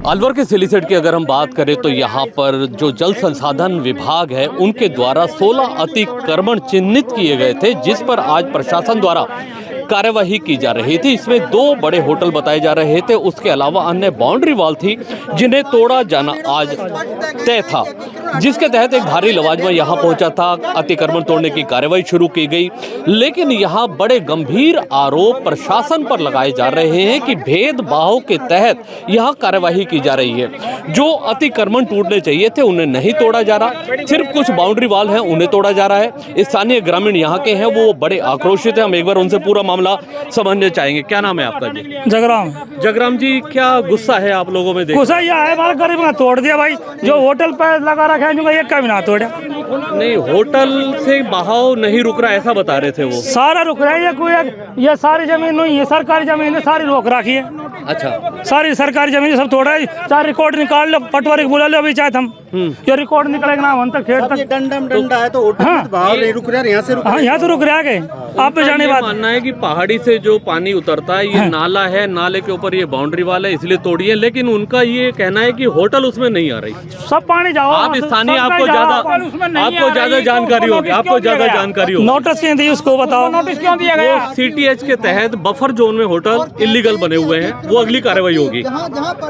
अलवर के सिलीसेट की अगर हम बात करें तो यहाँ पर जो जल संसाधन विभाग है उनके द्वारा 16 अतिक्रमण चिन्हित किए गए थे, जिस पर आज प्रशासन द्वारा कार्यवाही की जा रही थी। इसमें 2 बड़े होटल बताए जा रहे थे, उसके अलावा अन्य बाउंड्री वॉल थी जिन्हें तोड़ा जाना आज तय था, जिसके तहत एक भारी लवाजमा यहाँ पहुंचा था। अतिक्रमण तोड़ने की कार्यवाही शुरू की गई, लेकिन यहाँ बड़े गंभीर आरोप प्रशासन पर लगाए जा रहे हैं कि भेदभाव के तहत यहाँ कार्यवाही की जा रही है। जो अतिक्रमण टूटने चाहिए थे उन्हें नहीं तोड़ा जा रहा, सिर्फ कुछ बाउंड्री वॉल हैं उन्हें तोड़ा जा रहा है। स्थानीय ग्रामीण यहाँ के हैं, वो बड़े आक्रोशित हैं। हम एक बार उनसे पूरा मामला समझना चाहेंगे। क्या नाम है आपका जी? जगराम। जगराम जी, क्या गुस्सा है आप लोगों में? गुस्सा यह है, हमारा गरीब ने तोड़ दिया भाई। जो होटल पे लगा रखा है एक का भी ना तोड़ा। नहीं, होटल से बहाव नहीं रुक रहा ऐसा बता रहे थे वो। सारा रुक रहा है, ये सारी जमीन नहीं है, सरकारी जमीन है, सारी रोक रखी है। अच्छा, सारी सरकारी जमीन सब तोड़ा है। चाहे रिकॉर्ड निकाल लो, पटवारी बुला लो अभी चाहे हम, जो रिकॉर्ड निकलेगा ना हम तक खेत तक डंडा है तो बाहर नहीं रुक रहा है, यहाँ से यहाँ तो रुक रहा है। आप पे जाने बात मानना है कि पहाड़ी से जो पानी उतरता है ये नाला है, नाले के ऊपर ये बाउंड्री वाल है इसलिए तोड़ी है, लेकिन उनका ये कहना है कि होटल उसमें नहीं आ रही। सब पानी जाओ, आप स्थानीय, आपको ज्यादा जानकारी होगी, आपको ज्यादा जानकारी होगी। नोटिस क्यों दी उसको बताओ? नोटिस क्यों दिया गया? सीटीएच के तहत बफर जोन में होटल इलीगल बने हुए हैं, वो अगली कार्रवाई होगी।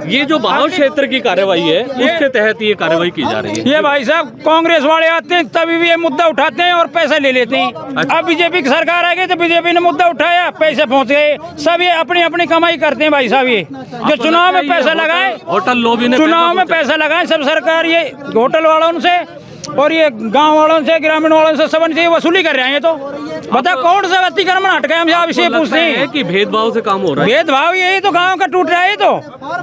ये जो बहाव क्षेत्र की कार्रवाई है उसके तहत ये कार्रवाई की जा रही है। ये भाई साहब कांग्रेस वाले आते हैं तभी भी ये मुद्दा उठाते हैं और पैसे ले लेते हैं। अब बीजेपी की सरकार आ गई तो बीजेपी ने मुद्दा उठाया, पैसे पहुंच गए। सब ये अपनी अपनी कमाई करते हैं भाई साहब। ये जो चुनाव में पैसा लगाए, होटल लॉबी ने चुनाव में पैसा लगाए सब सरकार ये होटल वालों से और ये गांव वालों से, ग्रामीण वालों से सब से वसूली कर रहे हैं। तो बता कौन सा अतिक्रमण हट गए? हम आप इसे पूछते हैं कि भेदभाव से काम हो रहा है। भेदभाव यही तो गांव का टूट रहा है। तो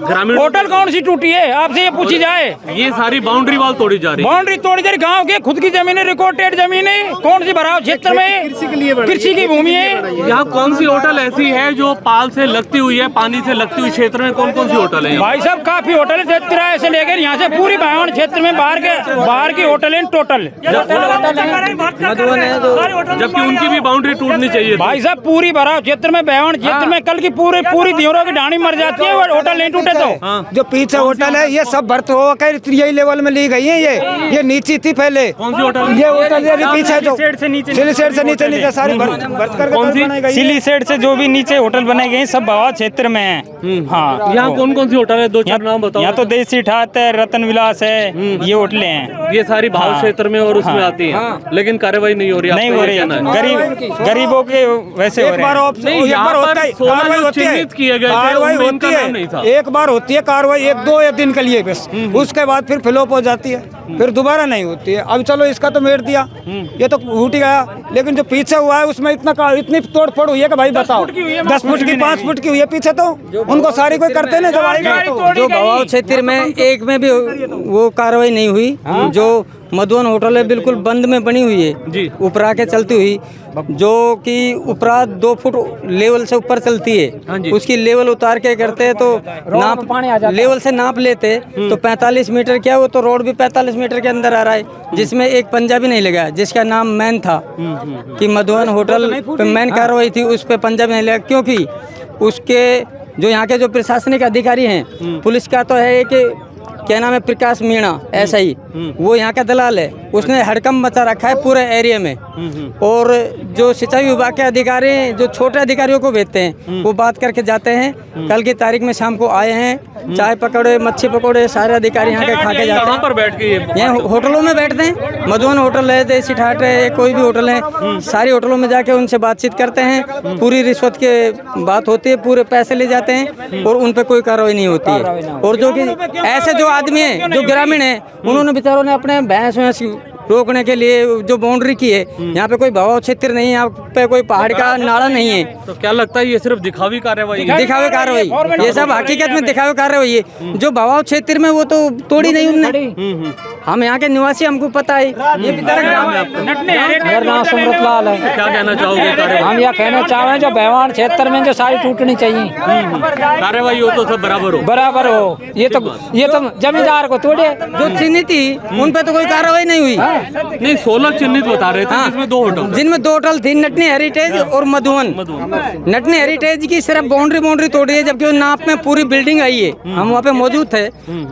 ग्रामीण होटल कौन सी टूटी है आपसे ये पूछी जाए? ये सारी बाउंड्री वॉल तोड़ी जा रही है। बाउंड्री तोड़ी जा रही, गाँव के खुद की जमीन है, रिकॉर्डेड जमीन है। कौन सी भराव क्षेत्र में कृषि की भूमि है? यहाँ कौन सी होटल ऐसी है जो पाल से लगती हुई है, पानी से लगती हुई क्षेत्र में कौन कौन सी होटल है? भाई साहब काफी होटल है, तिराहे से लेकर यहाँ से पूरी बाहर क्षेत्र में बाहर की होटल है टोटल। जबकि उनकी भी बाउंड्री टूटनी चाहिए। भाई साहब पूरी भराव क्षेत्र में, बहन क्षेत्र में कल की पूरी दियोरों की ढाणी मर जाती है, होटल नहीं टूटे तो। जो पीछे होटल है ये सब भर्त होकर यही लेवल में ली गई है। ये नीचे थी पहले। कौन सी होटल? ये होटल ये पीछे जो सिलीसेट से नीचे सारी भर्त कर सिलीसेट से जो भी नीचे होटल बनाए गए सब बहाव क्षेत्र में है। हाँ, यहाँ कौन कौन सी होटल है? 2-4 नाम बताओ। यहाँ तो देसी ठाट है, रतन विलास है, ये होटलें हैं। ये सारी भाव क्षेत्र में और उसमें आती है, लेकिन कार्रवाई नहीं हो रही। नहीं हो रही है, गरीबों के वैसे हो रहे हैं। चिन्हित किए गए कार्रवाई होती है, एक बार होती है कार्रवाई 1-2 दिन के लिए बस, उसके बाद फिर फ्लॉप हो जाती है, फिर दोबारा नहीं होती है। अब चलो इसका तो मेट दिया, ये तो टूट गया, लेकिन जो पीछे हुआ है उसमें इतनी तोड़ फोड़ हुई है कि भाई बताओ 10 फुट की 5 फुट की हुई है पीछे, तो उनको सारी कोई करते ना। जो बहाव क्षेत्र में एक में भी वो कार्रवाई नहीं हुई। जो मधुवन होटल है बिल्कुल बंद में बनी हुई है जी, उपरा के चलती हुई, जो कि उपरा 2 फुट लेवल से ऊपर चलती है। उसकी लेवल उतार के करते हैं तो नाप लेवल से नाप लेते तो 45 मीटर क्या, वो तो रोड भी 45 मीटर के अंदर आ रहा है, जिसमें एक पंजा भी नहीं लगा, जिसका नाम मैन था कि मधुवन होटल पे मैन कार्रवाई थी, उस पे पंजा भी नहीं लगा, क्योंकि उसके जो यहाँ के जो प्रशासनिक अधिकारी हैं, पुलिस का तो है कि क्या नाम है, प्रकाश मीणा, ऐसा ही वो यहाँ का दलाल है, उसने हड़कंप मचा रखा है पूरे एरिया में। और जो सिंचाई विभाग के अधिकारी जो छोटे अधिकारियों को भेजते हैं वो बात करके जाते हैं। कल की तारीख में शाम को आए हैं, चाय पकौड़े, मच्छी पकौड़े सारे अधिकारी यहाँ के खा के जाते हैं। पर बैठ के यहाँ होटलों में बैठते हैं, मधुवन होटल है, देसी ठाट है, कोई भी होटल है, सारी होटलों में जाके उनसे बातचीत करते हैं। पूरी रिश्वत के बात होती है, पूरे पैसे ले जाते हैं और उन पर कोई कार्रवाई नहीं होती है। और जो कि ऐसे जो आदमी है जो ग्रामीण है, उन्होंने बेचारों ने अपने भैंस रोकने के लिए जो बाउंड्री की है, यहाँ पे कोई बहाव क्षेत्र नहीं है, यहाँ पे कोई पहाड़ का नाला नहीं है। तो क्या लगता है ये सिर्फ दिखावी कार्रवाई? दिखावे कार्रवाई, ये सब हकीकत में दिखावे कार्रवाई है। जो बहाव क्षेत्र में वो तो तोड़ी नहीं उनने। हम यहाँ के निवासी, हमको पता है। ये मेरा नाम सुमरत लाल है। क्या कहना चाहोगे कार्यवाही? हम यह कहना चाह रहे हैं जो बेवान क्षेत्र में जो सारी टूटनी चाहिए, कार्यवाही हो तो सब बराबर हो। बराबर हो। ये तो जमींदार को तोड़े, जो चिन्हित थी उन पे तो कोई कार्रवाई नहीं हुई। नहीं, 16 चिन्हित बता रहे थे, जिसमें 2 होटल थे। जिनमें 2 होटल थी, नटनी हेरिटेज और मधुवन। नटनी हेरिटेज की सिर्फ बाउंड्री तोड़ी है, जबकि नाप में पूरी बिल्डिंग आई है। हम वहाँ पे मौजूद थे।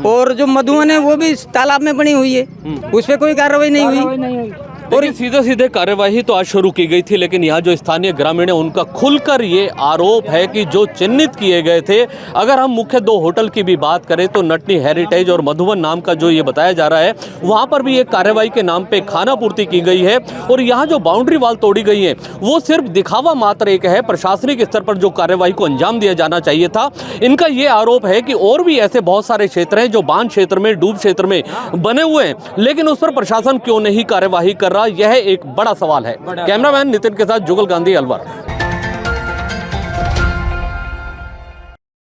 और जो मधुवन है वो भी तालाब में बनी हुई है, उस पर कोई कार्रवाई नहीं हुई। और सीधे कार्यवाही तो आज शुरू की गई थी, लेकिन यहाँ जो स्थानीय ग्रामीण है उनका खुलकर ये आरोप है कि जो चिन्हित किए गए थे, अगर हम मुख्य 2 होटल की भी बात करें तो नटनी हेरिटेज और मधुवन नाम का जो ये बताया जा रहा है, वहाँ पर भी एक कार्यवाही के नाम पे खाना पूर्ति की गई है। और यहाँ जो बाउंड्री वाल तोड़ी गई है वो सिर्फ दिखावा मात्र एक है। प्रशासनिक स्तर पर जो कार्यवाही को अंजाम दिया जाना चाहिए था। इनका ये आरोप है कि और भी ऐसे बहुत सारे क्षेत्र हैं जो बांध क्षेत्र में, डूब क्षेत्र में बने हुए हैं, लेकिन उस पर प्रशासन क्यों नहीं कार्यवाही कर रहा, यह एक बड़ा सवाल है। कैमरामैन नितिन के साथ जुगल गांधी, अलवर।